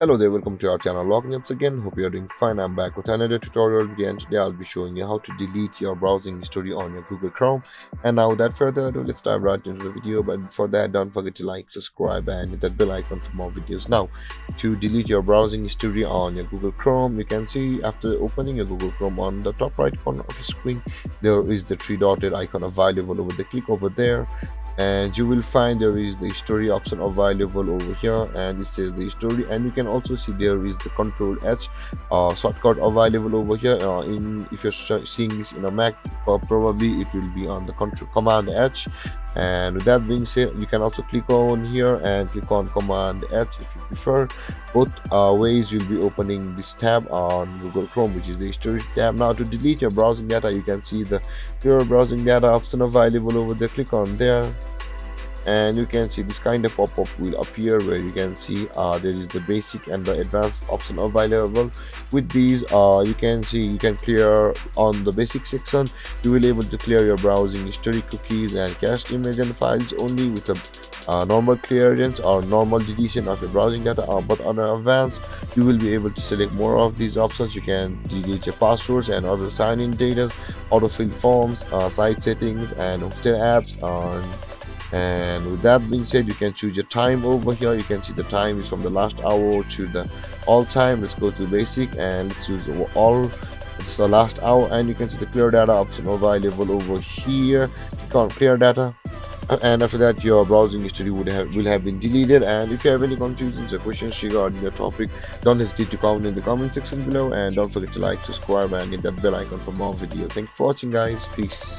Hello there, welcome to our channel Logging Apps again. Hope you are doing fine. I'm back with another tutorial video, and today I'll be showing you how to delete your browsing history on your Google Chrome. And now without further ado, let's dive right into the video. But before that, don't forget to like, subscribe and hit that bell icon for more videos. Now, to delete your browsing history on your Google Chrome, you can see after opening your Google Chrome on the top right corner of the screen, there is the three dotted icon available over there. Click over there and you will find there is the history option available over here, and it says the history, and you can also see there is the control H shortcut available over here. In if you're seeing this in a Mac, probably it will be on the control command H. And with that being said, you can also click on here and click on command H if you prefer. Both ways you'll be opening this tab on Google Chrome, which is the history tab. Now to delete your browsing data, you can see the clear browsing data option available over there. Click on there and you can see this kind of pop-up will appear where you can see there is the basic and the advanced option available. With these you can see you can clear on the basic section. You will able to clear your browsing history, cookies and cached image and files only with a normal clearance or normal deletion of your browsing data, but on advanced you will be able to select more of these options. You can delete your passwords and other sign-in data, autofill forms, site settings and hosted apps. And with that being said, you can choose your time over here. You can see the time is from the last hour to the all time. Let's go to basic and let's choose all. It's the last hour, and you can see the clear data option available over here. Click on clear data, and after that your browsing history will have been deleted. And if you have any confusions or questions regarding the topic, don't hesitate to comment in the comment section below, and don't forget to like, subscribe and hit that bell icon for more videos. Thanks for watching guys. Peace.